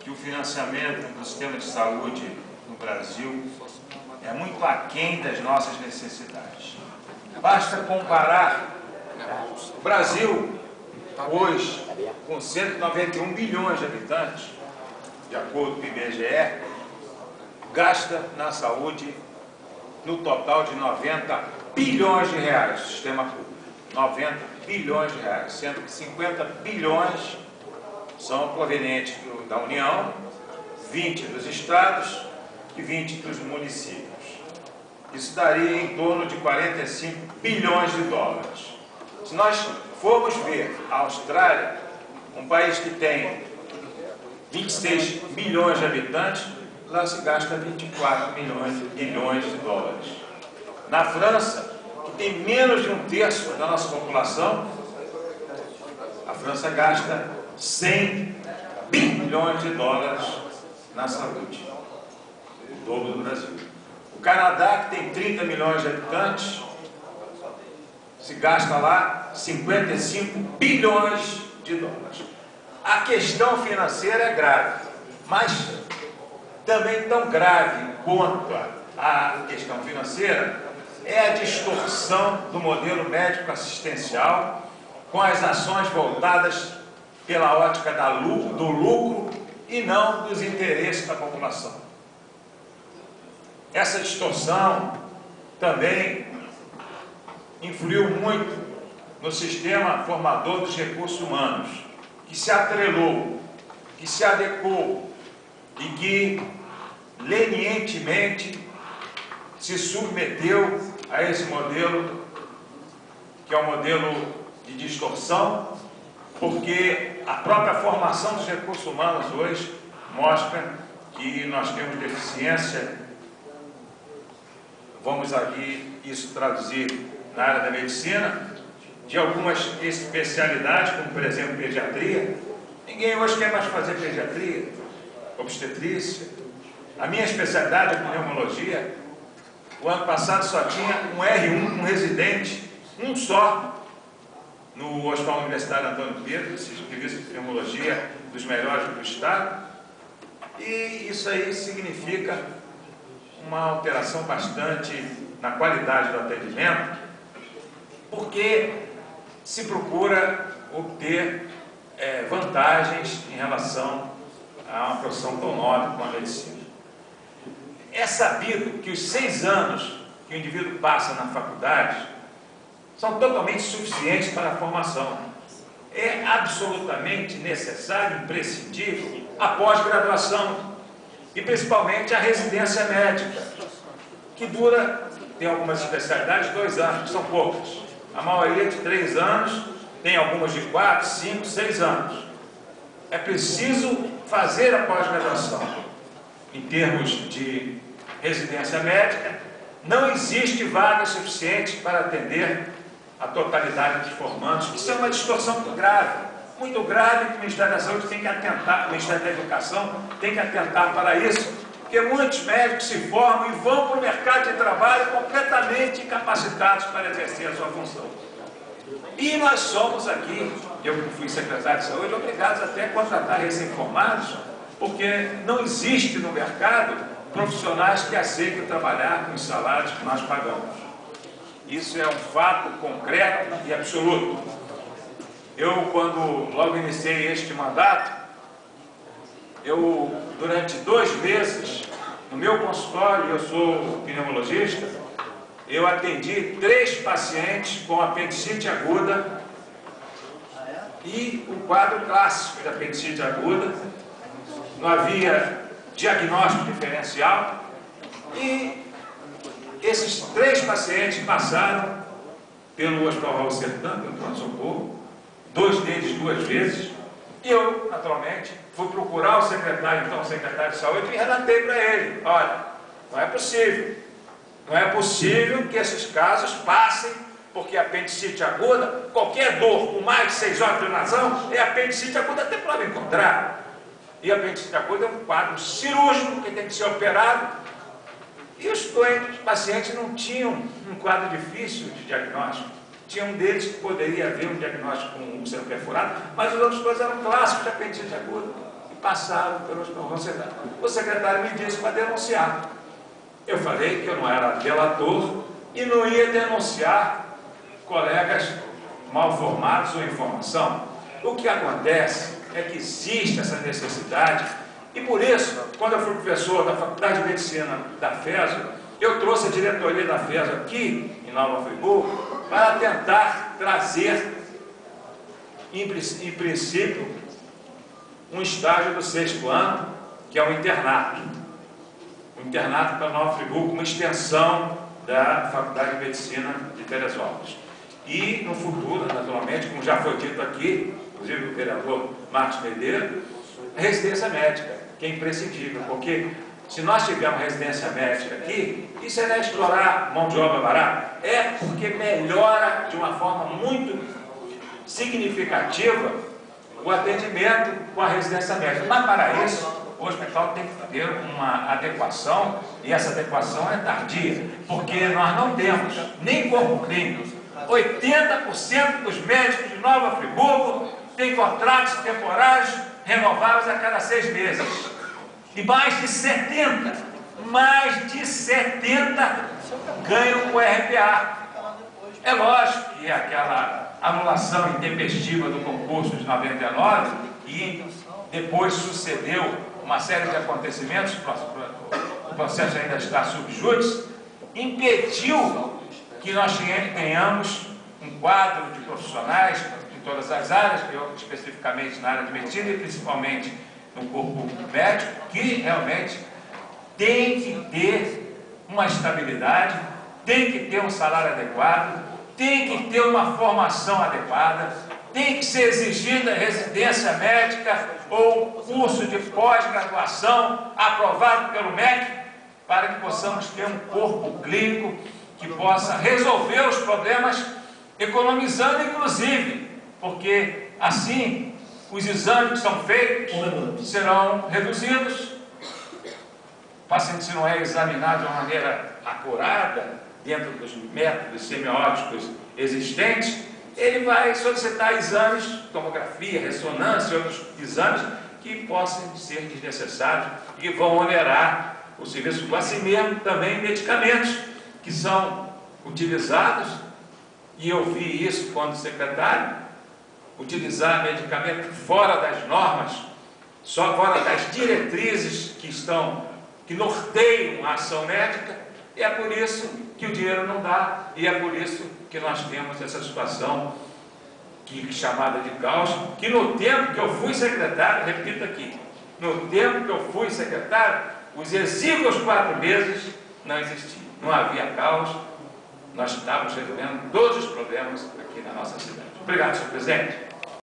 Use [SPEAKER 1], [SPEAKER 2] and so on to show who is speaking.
[SPEAKER 1] que o financiamento do sistema de saúde no Brasil é muito aquém das nossas necessidades. Basta comparar o Brasil hoje, com 191 bilhões de habitantes, de acordo com o IBGE, gasta na saúde no total de 90 bilhões de reais, o sistema público. 90 bilhões de reais, sendo que 50 bilhões são provenientes da União, 20 dos estados e 20 dos municípios. Isso daria em torno de 45 bilhões de dólares. Se nós formos ver a Austrália, um país que tem 26 milhões de habitantes, lá se gasta 24 bilhões de dólares. Na França, que tem menos de 1/3 da nossa população, a França gasta 100 bilhões de dólares na saúde, o dobro do Brasil. O Canadá, que tem 30 milhões de habitantes, se gasta lá 55 bilhões de dólares. A questão financeira é grave, mas também tão grave quanto a questão financeira é a distorção do modelo médico assistencial com as ações voltadas pela ótica do lucro e não dos interesses da população. Essa distorção também influiu muito no sistema formador dos recursos humanos, que se atrelou, que se adequou e que lenientemente se submeteu a esse modelo, que é um modelo de distorção, porque a própria formação dos recursos humanos hoje mostra que nós temos deficiência. Vamos aqui isso traduzir na área da medicina, de algumas especialidades, como por exemplo pediatria. Ninguém hoje quer mais fazer pediatria, obstetrícia. A minha especialidade é pneumologia. O ano passado só tinha um R1, um residente, um só, no Hospital Universitário Antônio Pedro, serviço de pneumologia dos melhores do estado. E isso aí significa uma alteração bastante na qualidade do atendimento, porque se procura obter vantagens em relação a uma profissão tão nobre como a medicina. É sabido que os 6 anos que o indivíduo passa na faculdade são totalmente suficientes para a formação. É absolutamente necessário, imprescindível, a pós-graduação e principalmente a residência médica, que dura, tem algumas especialidades, 2 anos, que são poucas. A maioria de 3 anos, tem algumas de 4, 5, 6 anos. É preciso fazer a pós-graduação. Em termos de residência médica, não existe vaga suficiente para atender a totalidade dos formandos. Isso é uma distorção muito grave que o Ministério da Saúde tem que atentar, o Ministério da Educação tem que atentar para isso, porque muitos médicos se formam e vão para o mercado de trabalho completamente incapacitados para exercer a sua função. E nós somos aqui, eu que fui secretário de saúde, obrigados até a contratar recém-formados, porque não existe no mercado profissionais que aceitem trabalhar com os salários que nós pagamos. Isso é um fato concreto e absoluto. Eu, quando logo iniciei este mandato, durante 2 meses, no meu consultório, eu sou pneumologista, eu atendi 3 pacientes com apendicite aguda e o quadro clássico da apendicite aguda. Não havia diagnóstico diferencial e esses 3 pacientes passaram pelo Hospital Raul Sertã, pelo pronto-socorro, 2 deles 2 vezes, e eu, naturalmente, fui procurar o secretário de saúde e relatei para ele: olha, não é possível que esses casos passem, porque apendicite aguda, qualquer dor com mais de 6 horas de internação é apendicite aguda até prova em contrário. E a apendicite aguda é um quadro cirúrgico que tem que ser operado. E os pacientes não tinham um quadro difícil de diagnóstico. Tinha um deles que poderia haver um diagnóstico com um úlcero perfurado, mas os outros dois eram clássicos de apendicite aguda. passaram pelos... O secretário me disse para denunciar. Eu falei que eu não era delator e não ia denunciar colegas mal formados ou informação. O que acontece é que existe essa necessidade e por isso, quando eu fui professor da Faculdade de Medicina da FESO, eu trouxe a diretoria da FESO aqui em Nova Friburgo para tentar trazer, em princípio, um estágio do 6º ano, que é o internato. O internato para Nova Friburgo, uma extensão da Faculdade de Medicina de Teresópolis. E, no futuro, naturalmente, como já foi dito aqui, inclusive o vereador Marcos Medeiros, a residência médica, que é imprescindível, porque se nós tivermos residência médica aqui, isso não é explorar mão de obra barata, é porque melhora de uma forma muito significativa o atendimento com a residência médica. Mas para isso, o hospital tem que ter uma adequação, e essa adequação é tardia, porque nós não temos nem corpo clínico. 80% dos médicos de Nova Friburgo têm contratos temporários renováveis a cada 6 meses. E mais de 70 ganham o RPA. É lógico que aquela anulação intempestiva do concurso de 99 e depois sucedeu uma série de acontecimentos, o processo ainda está sub judice, impediu que nós tenhamos um quadro de profissionais em todas as áreas, eu especificamente na área de medicina e principalmente no corpo médico, que realmente tem que ter uma estabilidade, tem que ter um salário adequado, tem que ter uma formação adequada, tem que ser exigida residência médica ou curso de pós-graduação aprovado pelo MEC, para que possamos ter um corpo clínico que possa resolver os problemas, economizando inclusive, porque assim os exames que são feitos serão reduzidos. O paciente, se não é examinado de uma maneira acurada, dentro dos métodos semióticos existentes, ele vai solicitar exames, tomografia, ressonância e outros exames que possam ser desnecessários e que vão onerar o serviço, assim mesmo também medicamentos que são utilizados, e eu vi isso quando secretário, utilizar medicamento fora das normas, só fora das diretrizes que norteiam a ação médica, e é por isso que o dinheiro não dá, e é por isso que nós temos essa situação chamada de caos, que no tempo que eu fui secretário, repito aqui, no tempo que eu fui secretário, os exíguos 4 meses não existiam, não havia caos, nós estávamos resolvendo todos os problemas aqui na nossa cidade. Obrigado, senhor presidente.